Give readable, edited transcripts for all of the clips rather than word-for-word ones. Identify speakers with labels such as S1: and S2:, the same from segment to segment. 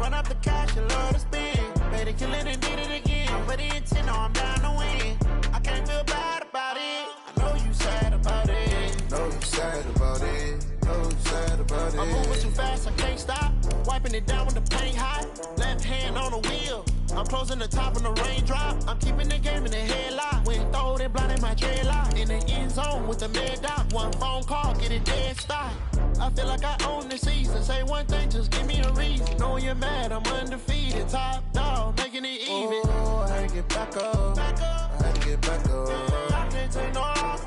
S1: run up the cash and love to spend. Made it, kill it, and did it again. I'm with the intent, no, I'm down to win. I can't feel bad about it. I know you sad about it.
S2: Know you sad about it. Know you sad about it.
S1: I'm moving too fast, I can't stop. Wiping it down with the paint hot. Left hand on the wheel. I'm closing the top on the raindrop. I'm keeping the game in the headlock. When throwed and blinded my dreadlock. In the end zone with the mid dot. One phone call, get it dead stop. I feel like I own the season. Say one thing, just give me a reason. Knowing you're mad, I'm undefeated. Top dog, making it even.
S2: Oh, I had to get back up. I had to get back up.
S1: I can't take no off.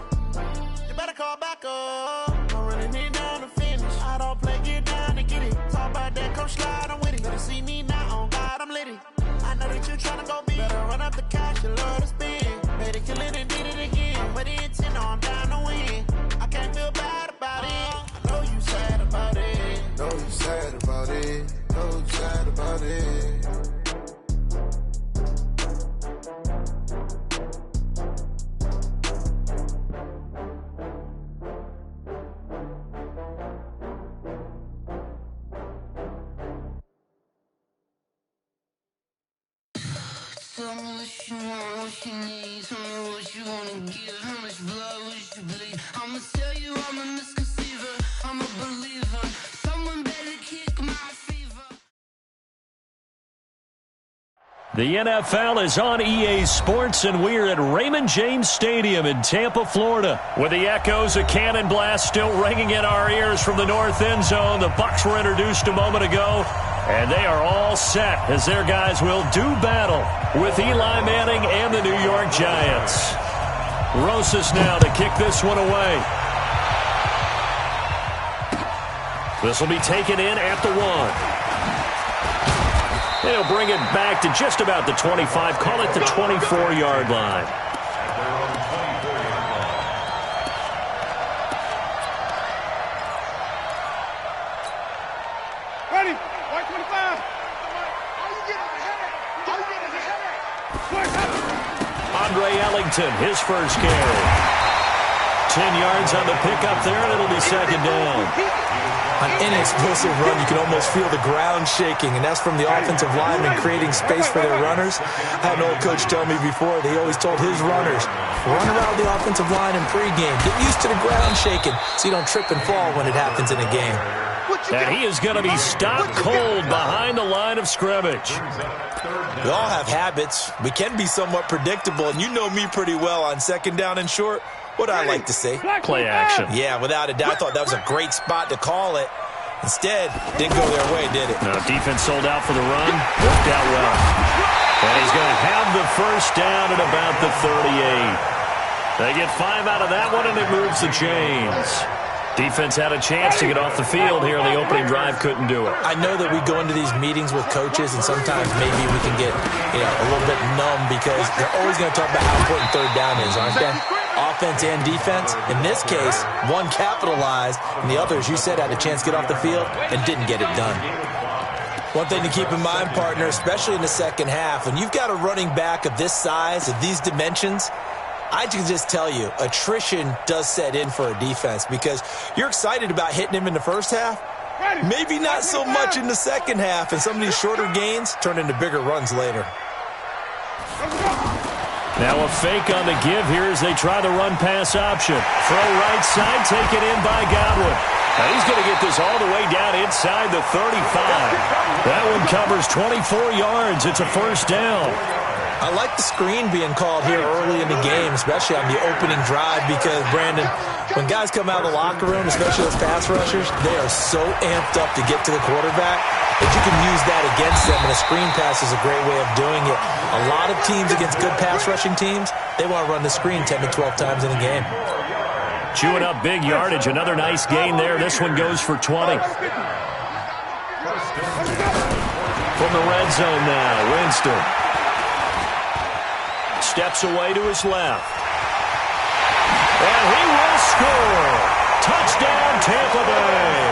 S1: You better call back up. I'm running it down to finish. I don't play, get down to get it. Talk about that, come slide, I'm with it. Better see me now, on God, I'm lit it. I know that you tryna go big. Better run up the cash and love to spend. Made it, kill it, and did it again. With the intent, no, I'm down to win. I can't feel bad about it. I know you sad about it.
S2: Know you sad about it. Know you sad about it.
S3: Tell me what you want, what you need. Tell me what you wanna give. How much blood would you bleed? I'ma tell you I'm a misconceiver. I'm a believer. Someone better kick my fever.
S4: The NFL is on EA Sports, and we're at Raymond James Stadium in Tampa, Florida. With the echoes of cannon blast still ringing in our ears from the north end zone, the Bucs were introduced a moment ago, and they are all set as their guys will do battle with Eli Manning and the New York Giants. Rosas now to kick this one away. This will be taken in at the 1. They'll bring it back to just about the 25, call it the 24-yard line.
S5: Ready, white 25. How you getting ahead?
S4: Andre Ellington, his first carry. 10 yards on the pickup there, and it'll be second down.
S6: On any explosive run, you can almost feel the ground shaking, and that's from the offensive linemen creating space for their runners. I had an old coach tell me before, they always told his runners, run around the offensive line in pregame. Get used to the ground shaking so you don't trip and fall when it happens in a game.
S4: And he is going to be stopped cold behind the line of scrimmage.
S6: We all have habits. We can be somewhat predictable, and you know me pretty well on second down and short. What I like to say?
S4: Play action.
S6: Yeah, without a doubt. I thought that was a great spot to call it. Instead, didn't go their way, did it?
S4: No, defense sold out for the run. Worked out well. And he's going to have the first down at about the 38. They get 5 out of that one, and it moves the chains. Defense had a chance to get off the field here in the opening drive, couldn't do it.
S6: I know that we go into these meetings with coaches, and sometimes maybe we can get a little bit numb because they're always going to talk about how important third down is, aren't they? Offense and defense. In this case, one capitalized, and the other, as you said, had a chance to get off the field and didn't get it done. One thing to keep in mind, partner, especially in the second half, when you've got a running back of this size, of these dimensions, I can just tell you, attrition does set in for a defense because you're excited about hitting him in the first half. Maybe not so much in the second half, and some of these shorter gains turn into bigger runs later.
S4: Now a fake on the give here as they try the run-pass option. Throw right side, taken in by Godwin. Now he's going to get this all the way down inside the 35. That one covers 24 yards. It's a first down.
S6: I like the screen being called here early in the game, especially on the opening drive because, Brandon, when guys come out of the locker room, especially those pass rushers, they are so amped up to get to the quarterback that you can use that against them, and a screen pass is a great way of doing it. A lot of teams against good pass rushing teams, they want to run the screen 10 to 12 times in a game.
S4: Chewing up big yardage. Another nice gain there. This one goes for 20. From the red zone now, Winston. Steps away to his left. And he will score. Touchdown, Tampa Bay.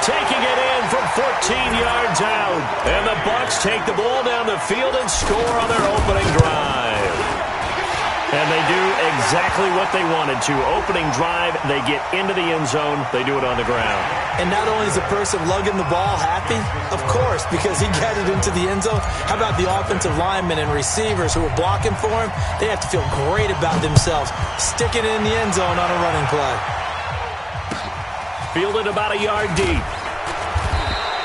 S4: Taking it in from 14 yards out. And the Bucs take the ball down the field and score on their opening drive. And they do exactly what they wanted to. Opening drive, they get into the end zone. They do it on the ground.
S6: And not only is the person lugging the ball happy, of course, because he got it into the end zone. How about the offensive linemen and receivers who are blocking for him? They have to feel great about themselves, sticking it in the end zone on a running play.
S4: Fielded about a yard deep.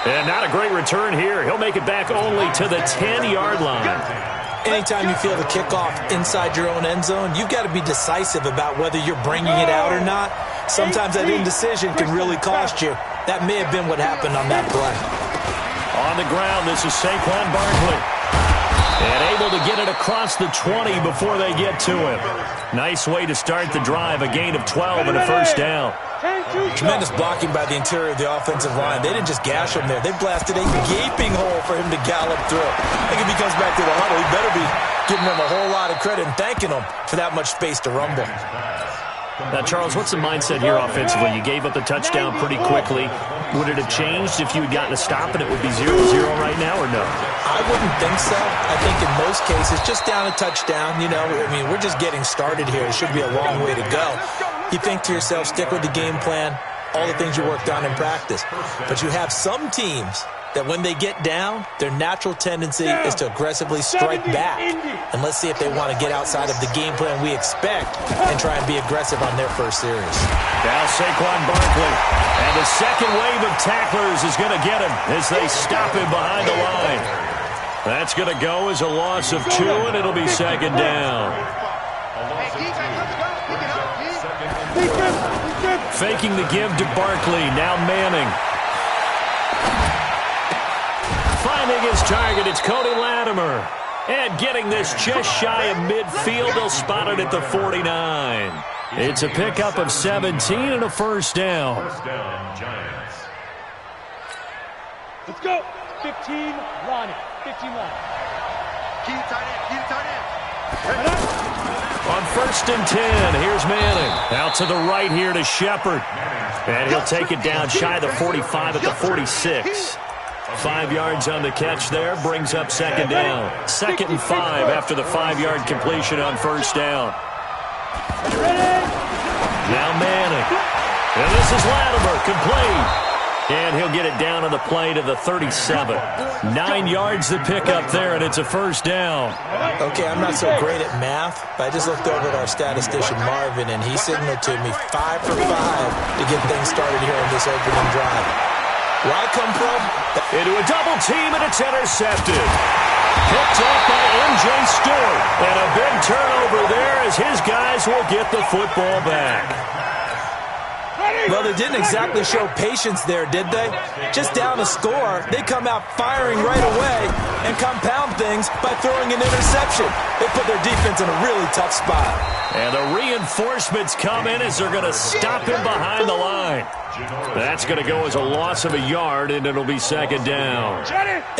S4: And not a great return here. He'll make it back only to the 10-yard line.
S6: Anytime you feel the kickoff inside your own end zone, you've got to be decisive about whether you're bringing it out or not. Sometimes that indecision can really cost you. That may have been what happened on that play.
S4: On the ground, this is Saquon Barkley. And able to get it across the 20 before they get to him. Nice way to start the drive, a gain of 12 and a first down.
S6: Tremendous blocking by the interior of the offensive line. They didn't just gash him there. They blasted a gaping hole for him to gallop through. I think if he comes back to the huddle, he better be giving them a whole lot of credit and thanking them for that much space to rumble.
S4: Now, Charles, what's the mindset here offensively? You gave up the touchdown pretty quickly. Would it have changed if you had gotten a stop and it would be 0-0 right now, or no?
S6: I wouldn't think so. I think in most cases, just down a touchdown, you know, I mean, we're just getting started here. It should be a long way to go. You think to yourself, stick with the game plan, all the things you worked on in practice. But you have some teams that when they get down, their natural tendency is to aggressively strike back. And let's see if they want to get outside of the game plan we expect and try and be aggressive on their first series.
S4: Now Saquon Barkley. And the second wave of tacklers is going to get him as they stop him behind the line. That's going to go as a loss of 2, and it'll be second down. Faking the give to Barkley. Now Manning. Finding his target, it's Cody Latimer. And getting this just shy of midfield, they'll spot it at the 49. It's a pickup of 17 and a first down.
S5: Let's go. 15, Ronnie. 15 line.
S7: Key tight end.
S4: On first and 10, here's Manning. Out to the right here to Shepard. And he'll take it down shy of the 45 at the 46. 5 yards on the catch there, brings up second down. 2nd and 5 after the 5-yard completion on first down. Now Manning. And this is Latimer, complete. And he'll get it down on the play to the 37. 9 yards to pick up there, and it's a first down.
S6: Okay, I'm not so great at math, but I just looked over at our statistician, Marvin, and he signaled to me 5 for 5 to get things started here on this opening drive. Where I come from,
S4: into a double team, and it's intercepted. Picked off by M.J. Stewart. And a big turnover there as his guys will get the football back.
S6: well, they didn't exactly show patience there, did they? Just down a score, they come out firing right away and compound things by throwing an interception. They put their defense in a really tough spot.
S4: And the reinforcements come in as they're going to stop him behind the line. That's going to go as a loss of a yard, and it'll be second down.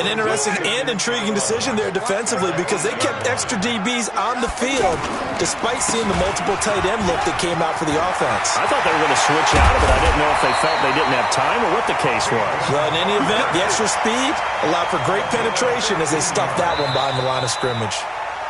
S6: An interesting and intriguing decision there defensively because they kept extra DBs on the field despite seeing the multiple tight end look that came out for the offense.
S4: I thought they were going to switch out of it. I didn't know if they felt they didn't have time or what the case was.
S6: Well, in any event, the extra speed allowed for great penetration as they stuffed that one behind the line of scrimmage.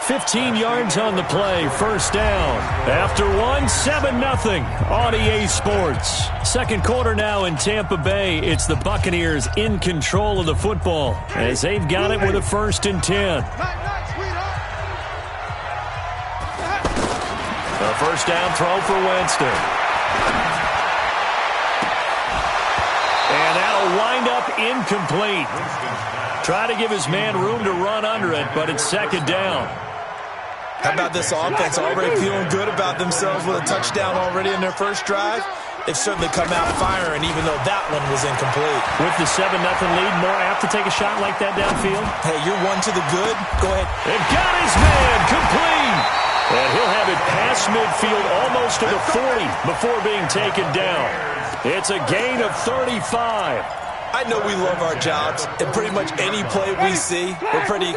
S4: 15 yards on the play, first down. After one, 7-0 on EA Sports. Second quarter now in Tampa Bay. It's the Buccaneers in control of the football as they've got it with a 1st and 10. The first down throw for Winston. And that'll wind up incomplete. Try to give his man room to run under it, but it's second down.
S6: How about this offense already feeling good about themselves with a touchdown already in their first drive? They've certainly come out firing, even though that one was incomplete.
S4: With the 7-0 lead, more apt to take a shot like that downfield?
S6: Hey, you're one to the good. Go ahead.
S4: And got his man complete. And he'll have it past midfield almost to the 40 before being taken down. It's a gain of 35.
S6: I know we love our jobs, and pretty much any play we see, we're pretty,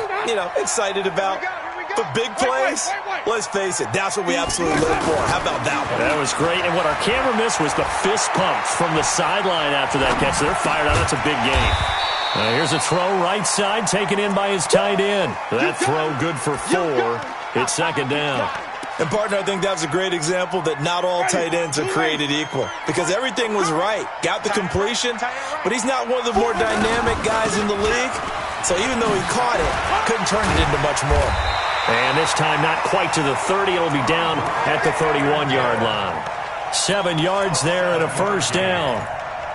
S6: excited about. But big plays, let's face it, that's what we absolutely live for. How about that one?
S4: That was great. And what our camera missed was the fist pumps from the sideline after that catch. They're fired out. That's a big game. Here's a throw right side taken in by his tight end. That throw good for 4. It's second down.
S6: And, partner, I think that was a great example that not all tight ends are created equal because everything was right. Got the completion, but he's not one of the more dynamic guys in the league. So even though he caught it, couldn't turn it into much more.
S4: And this time not quite to the 30. It'll be down at the 31-yard line. 7 yards there and a first down.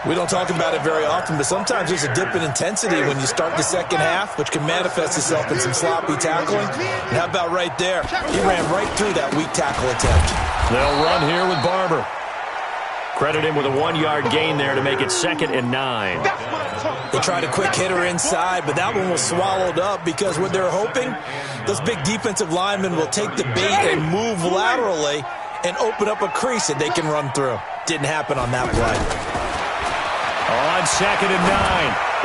S6: We don't talk about it very often, but sometimes there's a dip in intensity when you start the second half, which can manifest itself in some sloppy tackling. And how about right there? He ran right through that weak tackle attempt.
S4: They'll run here with Barber. Credit him with a 1-yard gain there to make it 2nd and 9.
S6: They tried a quick hitter inside, but that one was swallowed up because what they're hoping, those big defensive linemen will take the bait and move laterally and open up a crease that they can run through. Didn't happen on that play.
S4: On 2nd and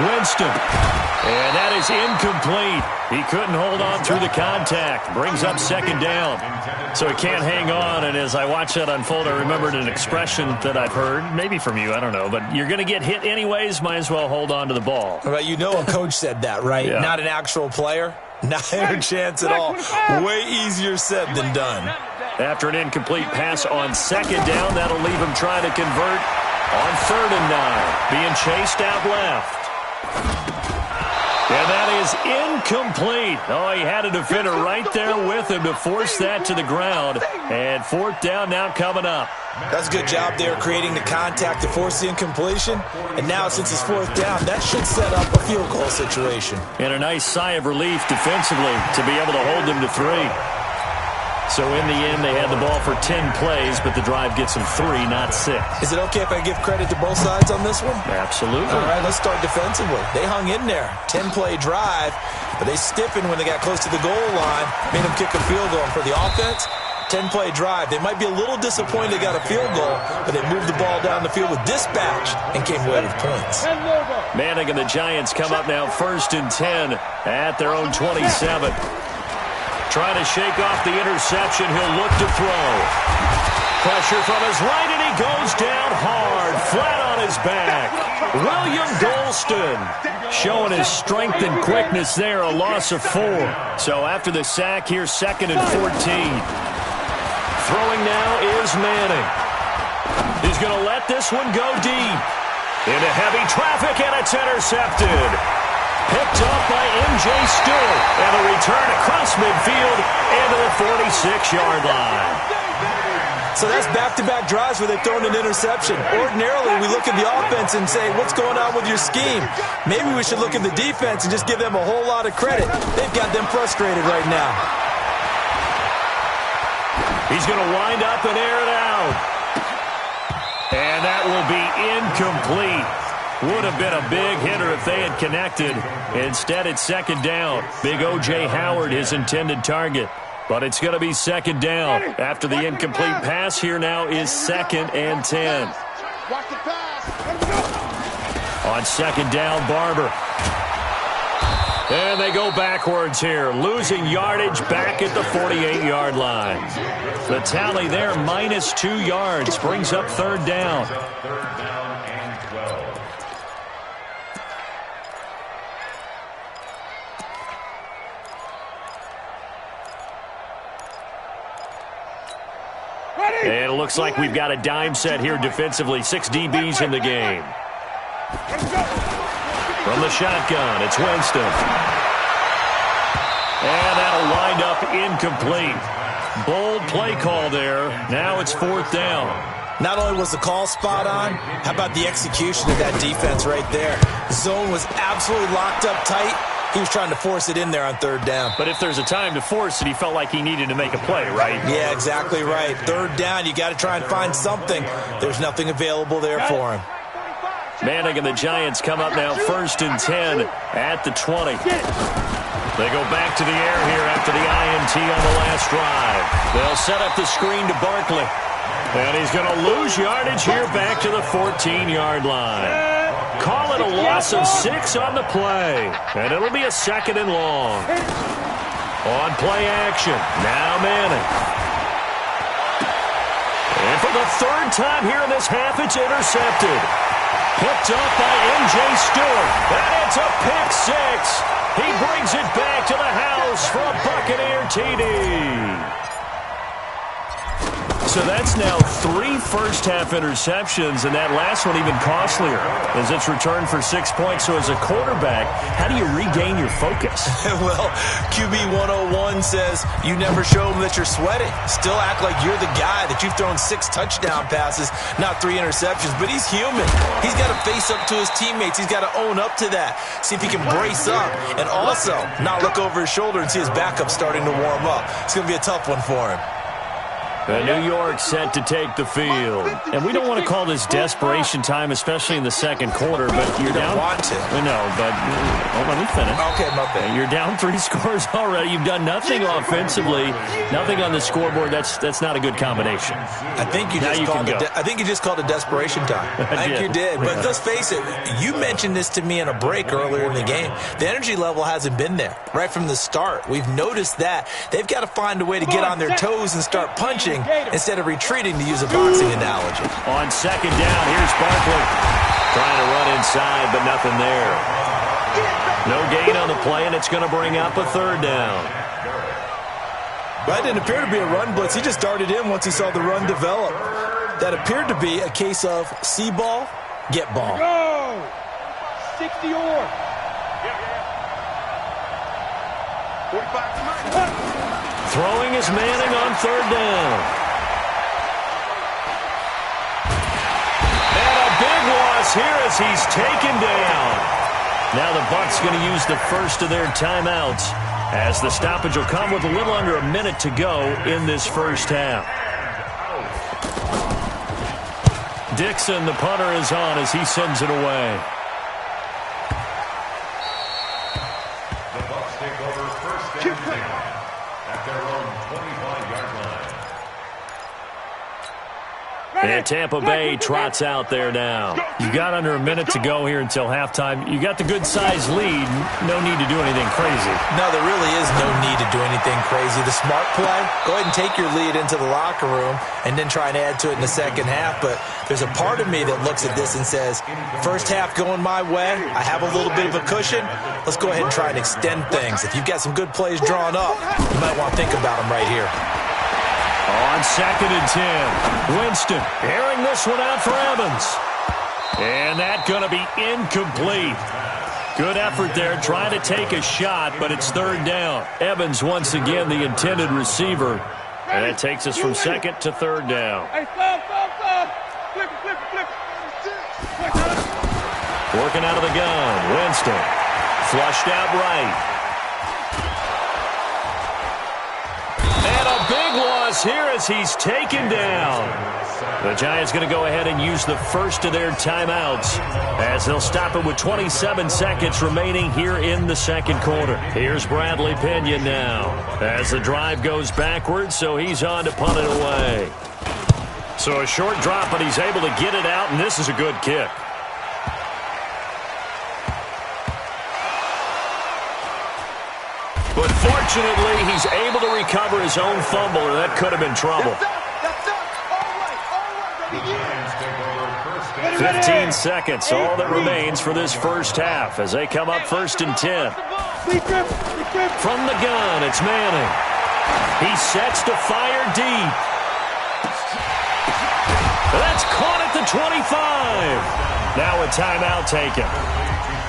S4: 9, Winston. And that is incomplete. He couldn't hold on through the contact. Brings up 2nd down. So he can't hang on. And as I watch that unfold, I remembered an expression that I've heard, maybe from you, I don't know. But you're going to get hit anyways, might as well hold on to the ball.
S6: Well, you know a coach said that, right?
S4: Yeah.
S6: Not an actual player. Not a chance at all. Way easier said than done.
S4: After an incomplete pass on 2nd down, that'll leave him trying to convert on 3rd and 9, being chased out left. And that is incomplete. Oh, he had a defender right there with him to force that to the ground. And 4th down now coming up.
S6: That's a good job there creating the contact to force the incompletion. And now since it's 4th down, that should set up a field goal situation.
S4: And a nice sigh of relief defensively to be able to hold them to 3. So in the end, they had the ball for 10 plays, but the drive gets them 3, not 6.
S6: Is it okay if I give credit to both sides on this one?
S4: Absolutely.
S6: All right, let's start defensively. They hung in there. 10-play drive, but they stiffened when they got close to the goal line, made them kick a field goal. And for the offense, 10-play drive. They might be a little disappointed they got a field goal, but they moved the ball down the field with dispatch and came away with points.
S4: Manning and the Giants come up now 1st and 10 at their own 27. Trying to shake off the interception. He'll look to throw. Pressure from his right, and he goes down hard, flat on his back. William Golston showing his strength and quickness there, a loss of 4. So after the sack, here's 2nd and 14. Throwing now is Manning. He's going to let this one go deep. Into heavy traffic, and it's intercepted. Picked up by M.J. Stewart, and a return across midfield into the 46-yard line.
S6: So that's back-to-back drives where they've thrown an interception. Ordinarily, we look at the offense and say, what's going on with your scheme? Maybe we should look at the defense and just give them a whole lot of credit. They've got them frustrated right now.
S4: He's going to wind up and air it out. And that will be incomplete. Would have been a big hitter if they had connected. Instead, it's 2nd down. Big O.J. Howard, his intended target. But it's going to be 2nd down. After the incomplete pass, here now is 2nd and 10. On 2nd down, Barber. And they go backwards here, losing yardage back at the 48-yard line. The tally there, -2 yards, brings up 3rd down. And it looks like we've got a dime set here defensively. 6 DBs in the game. From the shotgun, it's Winston. And that'll wind up incomplete. Bold play call there. Now it's 4th down.
S6: Not only was the call spot on, how about the execution of that defense right there? The zone was absolutely locked up tight. He was trying to force it in there on 3rd down.
S4: But if there's a time to force it, he felt like he needed to make a play, right?
S6: Yeah, exactly right. 3rd down, you got to try and find something. There's nothing available there for him.
S4: Manning and the Giants come up now 1st and 10 at the 20. They go back to the air here after the INT on the last drive. They'll set up the screen to Barkley. And he's going to lose yardage here back to the 14-yard line. Call it a loss of 6 on the play. And it'll be a 2nd and long. On play action, now Manning. And for the 3rd time here in this half, it's intercepted. Picked up by M.J. Stewart. And it's a pick 6. He brings it back to the house for a Buccaneer TD. So that's now 3 first-half interceptions, and that last one even costlier as it's returned for 6 points. So as a quarterback, how do you regain your focus?
S6: Well, QB 101 says you never show them that you're sweating. Still act like you're the guy, that you've thrown 6 touchdown passes, not 3 interceptions. But he's human. He's got to face up to his teammates. He's got to own up to that. See if he can brace up and also not look over his shoulder and see his backup starting to warm up. It's going to be a tough one for him.
S4: New York set to take the field. And we don't want to call this desperation time, especially in the second quarter, but you're down.
S6: You don't want to.
S4: No, but let me finish.
S6: Okay, my bad.
S4: You're down 3 scores already. You've done nothing offensively, nothing on the scoreboard. That's not a good combination.
S6: I think you just called it desperation time. I think you did. But let's face it, you mentioned this to me in a break earlier in the game. The energy level hasn't been there right from the start. We've noticed that. They've got to find a way to get on their toes and start punching instead of retreating, to use a boxing analogy.
S4: On second down, here's Barkley. Trying to run inside, but nothing there. No gain on the play, and it's going to bring up a 3rd down.
S6: That didn't appear to be a run blitz. He just darted in once he saw the run develop. That appeared to be a case of see ball, get ball.
S5: Go! 60 or. 45.
S4: Throwing is Manning on 3rd down. And a big loss here as he's taken down. Now the Bucs going to use the first of their timeouts as the stoppage will come with a little under a minute to go in this first half. Dixon, the punter, is on as he sends it away.
S8: The Bucs take over first and 10 at their own 25-yard line.
S4: And Tampa Bay trots out there now. You've got under a minute to go here until halftime. You got the good-sized lead. No need to do anything crazy.
S6: No, there really is no need to do anything crazy. The smart play, go ahead and take your lead into the locker room and then try and add to it in the second half. But there's a part of me that looks at this and says, first half going my way, I have a little bit of a cushion. Let's go ahead and try and extend things. If you've got some good plays drawn up, you might want to think about them right here.
S4: On 2nd and 10, Winston airing this one out for Evans. And that's going to be incomplete. Good effort there, trying to take a shot, but it's 3rd down. Evans, once again, the intended receiver. And that takes us from 2nd to 3rd down.
S5: Hey, stop. Flip.
S4: Working out of the gun, Winston. Flushed out right. And a big loss here as he's taken down. The Giants going to go ahead and use the first of their timeouts as they'll stop it with 27 seconds remaining here in the second quarter. Here's Bradley Pinion now as the drive goes backwards, so he's on to punt it away. So a short drop, but he's able to get it out, and this is a good kick. But fortunately, he's able to recover his own fumble, or that could have been trouble. 15 seconds, all that remains for this first half as they come up 1st and 10. From the gun, it's Manning. He sets to fire deep. That's caught at the 25. Now a timeout taken.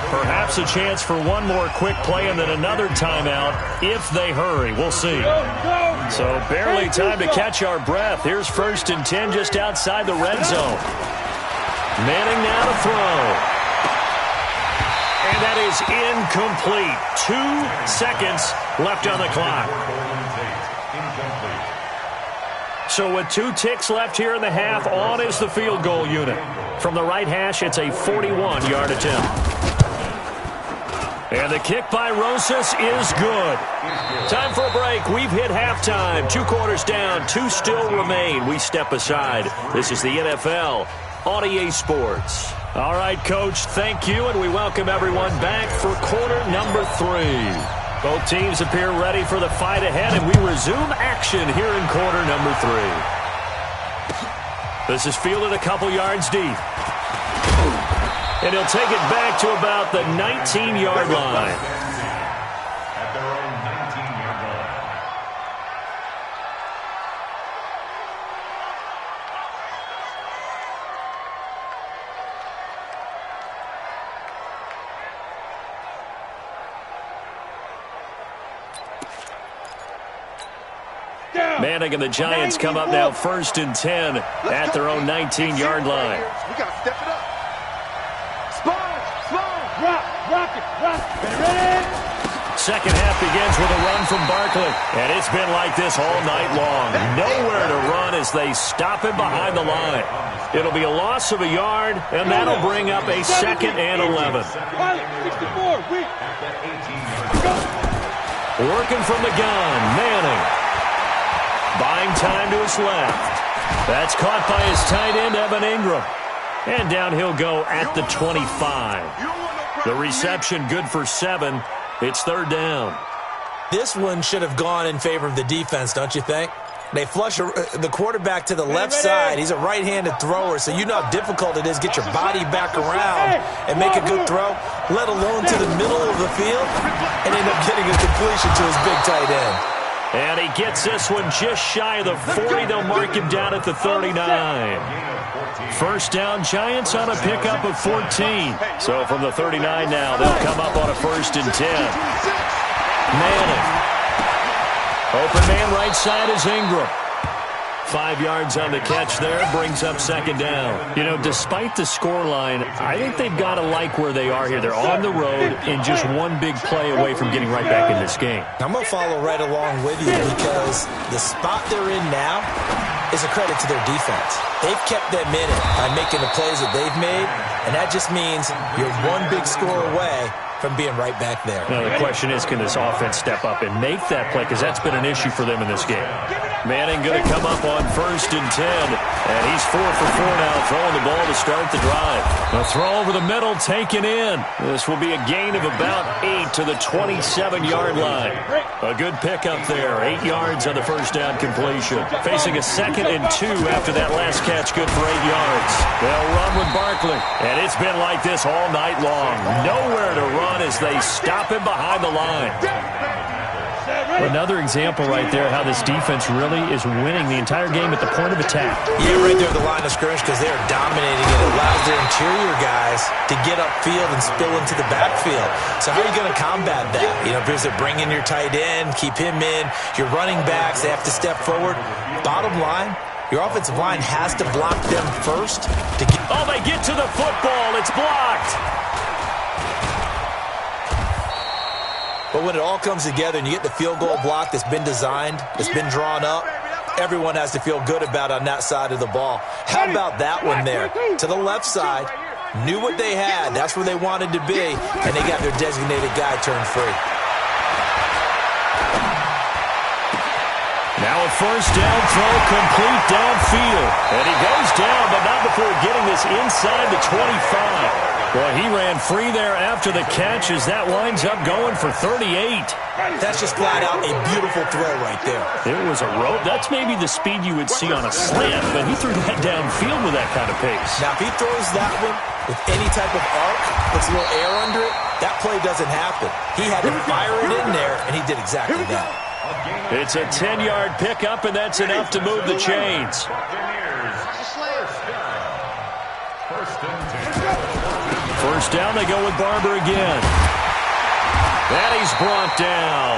S4: Perhaps a chance for one more quick play and then another timeout if they hurry. We'll see. So barely time to catch our breath. Here's 1st and 10 just outside the red zone. Manning now to throw. And that is incomplete. 2 seconds left on the clock. So with 2 ticks left here in the half, on is the field goal unit. From the right hash, it's a 41-yard attempt. And the kick by Rosas is good. Time for a break. We've hit halftime. 2 quarters down, 2 still remain. We step aside. This is the NFL on EA Sports. All right, Coach, thank you, and we welcome everyone back for quarter number 3. Both teams appear ready for the fight ahead, and we resume action here in quarter number 3. This is fielded a couple yards deep. And he'll take it back to about the 19-yard line.
S8: At their own 19-yard
S4: Manning and the Giants come up now 1st and 10 at their own 19-yard line.
S7: We got to step it up.
S5: Rock it. Ready?
S4: Second half begins with a run from Barkley, and it's been like this all night long. Nowhere to run as they stop him behind the line. It'll be a loss of a yard, and that'll bring up a 2nd and 11.
S5: 64.
S4: Working from the gun, Manning. Buying time to his left. That's caught by his tight end, Evan Ingram. And down he'll go at the 25. The reception good for 7. It's 3rd down.
S6: This one should have gone in favor of the defense, don't you think? They flush the quarterback to the left side. He's a right-handed thrower, so you know how difficult it is to get your body back around and make a good throw, let alone to the middle of the field, and end up getting a completion to his big tight end.
S4: And he gets this one just shy of the 40. They'll mark him down at the 39. 1st down, Giants on a pickup of 14. So from the 39 now, they'll come up on a 1st and 10. Manning. Open man right side is Ingram. 5 yards on the catch there, brings up 2nd down. You know, despite the scoreline, I think they've got to like where they are here. They're on the road and just one big play away from getting right back in this game.
S6: I'm going to follow right along with you because the spot they're in now is a credit to their defense. They've kept them in it by making the plays that they've made, and that just means you're one big score away from being right back there.
S4: Now the question is, can this offense step up and make that play? Because that's been an issue for them in this game. Manning going to come up on 1st and 10. And he's 4 for 4 now, throwing the ball to start the drive. A throw over the middle, taken in. This will be a gain of about 8 to the 27-yard line. A good pickup there. 8 yards on the 1st down completion. Facing a 2nd and 2 after that last catch, good for 8 yards. They'll run with Barkley. And it's been like this all night long. Nowhere to run as they stop him behind the line. Another example right there how this defense really is winning the entire game at the point of attack.
S6: Yeah, right there at the line of scrimmage because they're dominating it. It allows their interior guys to get upfield and spill into the backfield. So how are you going to combat that? You know, because they're bringing your tight end, keep him in. Your running backs, they have to step forward. Bottom line, your offensive line has to block them first.
S4: They get to the football. It's blocked.
S6: But when it all comes together and you get the field goal block that's been designed, that's been drawn up, everyone has to feel good about on that side of the ball. How about that one there? To the left side, knew what they had. That's where they wanted to be, and they got their designated guy turned free.
S4: Now a 1st down throw, complete downfield. And he goes down, but not before getting this inside the 25. Well, he ran free there after the catch as that winds up going for 38.
S6: That's just flat out a beautiful throw right there.
S4: It was a rope. That's maybe the speed you would see on a slant, but he threw that downfield with that kind of pace.
S6: Now, if he throws that one with any type of arc, puts a little air under it, that play doesn't happen. He had to fire it in there, and he did exactly that.
S4: It's a 10-yard pickup, and that's enough to move the chains. First down, they go with Barber again. And he's brought down.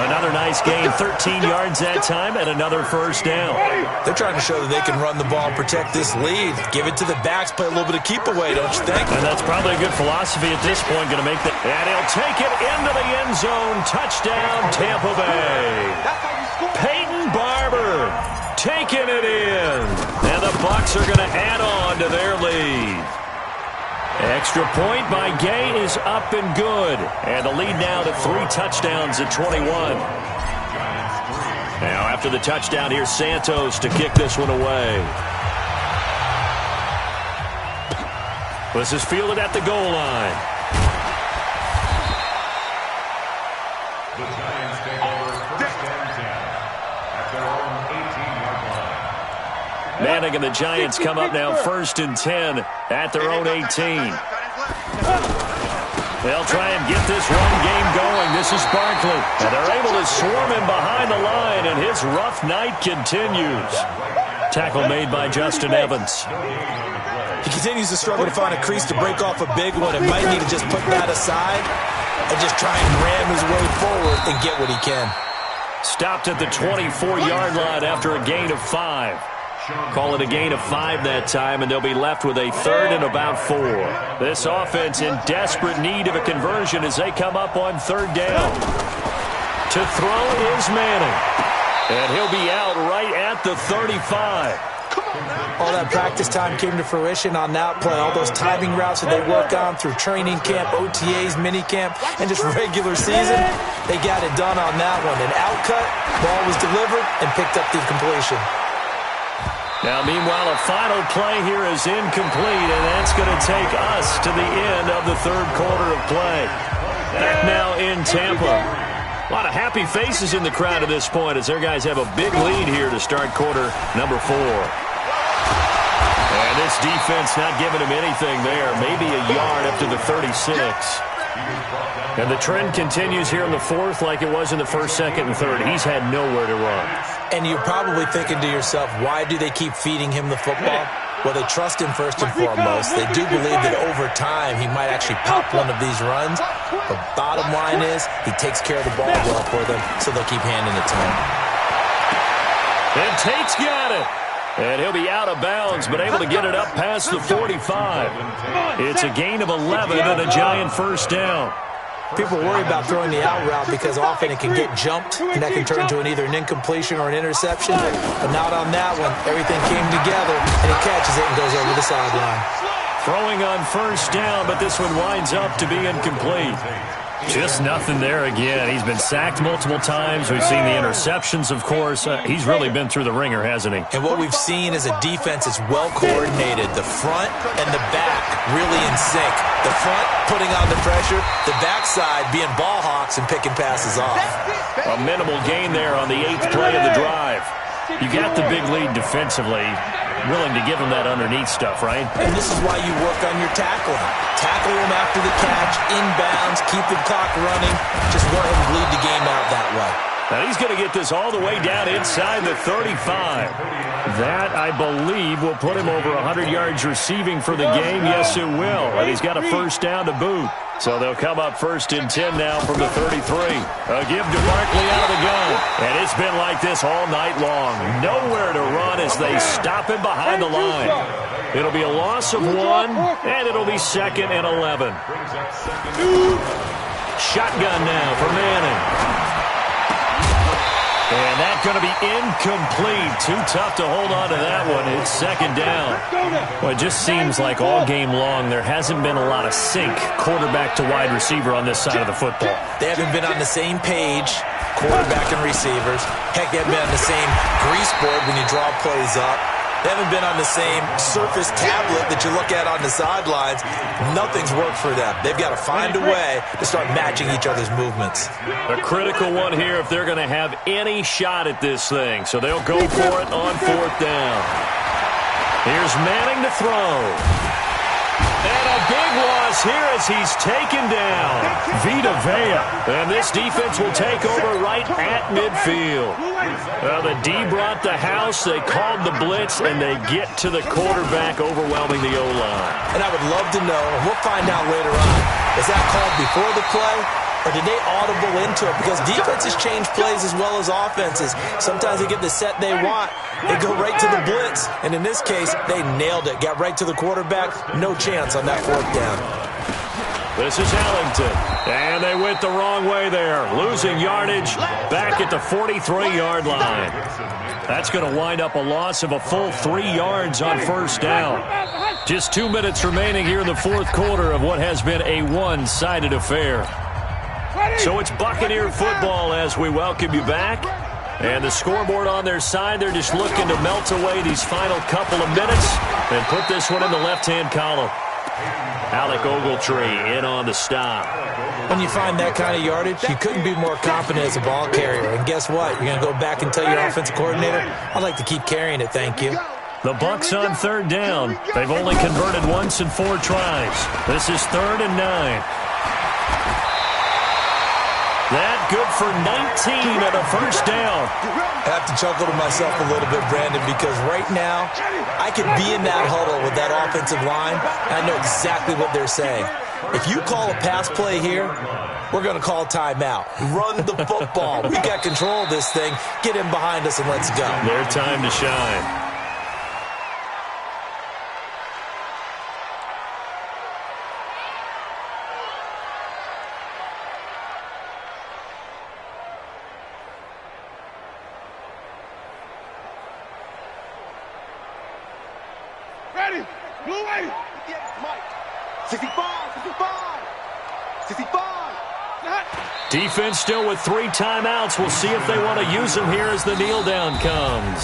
S4: Another nice gain, 13 yards that time, and another 1st down.
S6: They're trying to show that they can run the ball and protect this lead. Give it to the backs, play a little bit of keep away, don't you think?
S4: And that's probably a good philosophy at this point, going to make that. And he'll take it into the end zone. Touchdown, Tampa Bay. Peyton Barber taking it in. And the Bucs are going to add on to their lead. Extra point by Gay is up and good. And the lead now to 3 touchdowns at 21. Now after the touchdown, here's Santos to kick this one away. This is fielded at the goal line.
S8: The Giants take over 1st and 10 at their own 18-yard line.
S4: Manning and the Giants come up now 1st and 10 at their own 18. They'll try and get this run game going. This is Barkley. And they're able to swarm him behind the line, and his rough night continues. Tackle made by Justin Evans.
S6: He continues to struggle to find a crease to break off a big one and might need to just put that aside and just try and ram his way forward and get what he can.
S4: Stopped at the 24-yard line after a gain of 5. Call it a gain of 5 that time, and they'll be left with a 3rd and about 4. This offense in desperate need of a conversion as they come up on 3rd down. To throw is Manning, and he'll be out right at the 35.
S6: All that practice time came to fruition on that play. All those timing routes that they work on through training camp, OTAs, minicamp, and just regular season, they got it done on that one. An outcut, ball was delivered, and picked up the completion.
S4: Now, meanwhile, a final play here is incomplete, and that's going to take us to the end of the 3rd quarter of play. Back now in Tampa. A lot of happy faces in the crowd at this point as their guys have a big lead here to start quarter number 4. And this defense not giving him anything there. Maybe a yard up to the 36. And the trend continues here in the 4th like it was in the 1st, 2nd, and 3rd. He's had nowhere to run.
S6: And you're probably thinking to yourself, why do they keep feeding him the football? Well, they trust him first and foremost. They do believe that over time he might actually pop one of these runs. The bottom line is he takes care of the ball well for them, so they'll keep handing it to him.
S4: And Tate's got it. And he'll be out of bounds, but able to get it up past the 45. It's a gain of 11 and a giant 1st down.
S6: People worry about throwing the out route because often it can get jumped, and that can turn into either an incompletion or an interception. But not on that one. Everything came together, and he catches it and goes over the sideline.
S4: Throwing on 1st down, but this one winds up to be incomplete. Just nothing there again. He's been sacked multiple times. We've seen the interceptions, of course. He's really been through the ringer, hasn't he?
S6: And what we've seen is a defense that's well coordinated. The front and the back really in sync. The front putting on the pressure, the backside being ball hawks and picking passes off.
S4: A minimal gain there on the 8th play of the drive. You got the big lead defensively. Willing to give him that underneath stuff, right?
S6: And this is why you work on your tackling. Tackle him after the catch, inbounds, keep the clock running. Just let him bleed the game out that way.
S4: Now he's going to get this all the way down inside the 35. That, I believe, will put him over 100 yards receiving for the game. Yes, it will. And he's got a 1st down to boot. So they'll come up 1st and 10 now from the 33. A give to Barkley out of the gun. And it's been like this all night long. Nowhere to run as they stop him behind the line. It'll be a loss of 1, and it'll be 2nd and 11. Shotgun now for Manning. And that's going to be incomplete. Too tough to hold on to that one. It's 2nd down. Well, it just seems like all game long there hasn't been a lot of sync quarterback to wide receiver on this side of the football.
S6: They haven't been on the same page, quarterback and receivers. Heck, they haven't been on the same grease board when you draw plays up. They haven't been on the same surface tablet that you look at on the sidelines. Nothing's worked for them. They've got to find a way to start matching each other's movements.
S4: A critical one here if they're going to have any shot at this thing. So they'll go for it on 4th down. Here's Manning to throw. And a big loss here as he's taken down. Vita Vea. And this defense will take over right at midfield. Well, the D brought the house. They called the blitz, and they get to the quarterback, overwhelming the O-line.
S6: And I would love to know, and we'll find out later on, is that called before the play, or did they audible into it? Because defenses change plays as well as offenses. Sometimes they get the set they want. They go right to the blitz. And in this case, they nailed it. Got right to the quarterback. No chance on that 4th down.
S4: This is Ellington. And they went the wrong way there. Losing yardage back at the 43-yard line. That's going to wind up a loss of a full 3 yards on 1st down. Just 2 minutes remaining here in the 4th quarter of what has been a one-sided affair. So it's Buccaneer football as we welcome you back. And the scoreboard on their side, they're just looking to melt away these final couple of minutes and put this one in the left-hand column. Alec Ogletree in on the stop.
S6: When you find that kind of yardage, you couldn't be more confident as a ball carrier. And guess what? You're going to go back and tell your offensive coordinator, I'd like to keep carrying it, thank you.
S4: The Bucs on 3rd down. They've only converted once in 4 tries. This is 3rd and 9. That good for 19 and a first down.
S6: I have to chuckle to myself a little bit, Brandon, because right now I could be in that huddle with that offensive line, and I know exactly what they're saying. If you call a pass play here, we're going to call timeout. Run the football. We got control of this thing. Get in behind us and let's go.
S4: Their time to shine.
S5: Ready? Blue way. 65, 65, 65.
S4: Defense still with 3 timeouts. We'll see if they want to use them here as the kneel down comes.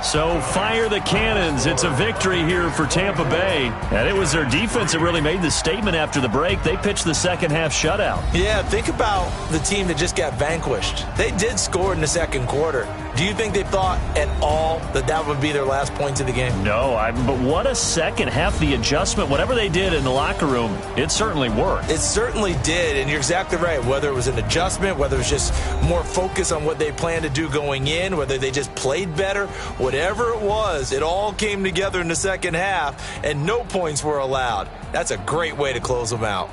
S4: So fire the cannons. It's a victory here for Tampa Bay. And it was their defense that really made the statement after the break. They pitched the second half shutout.
S6: Yeah, think about the team that just got vanquished. They did score in the second quarter. Do you think they thought at all that that would be their last points of the game?
S4: No, but what a second half. The adjustment, whatever they did in the locker room, it certainly worked.
S6: It certainly did, and you're exactly right. Whether it was an adjustment, whether it was just more focus on what they planned to do going in, whether they just played better, whatever it was, it all came together in the second half, and no points were allowed. That's a great way to close them out.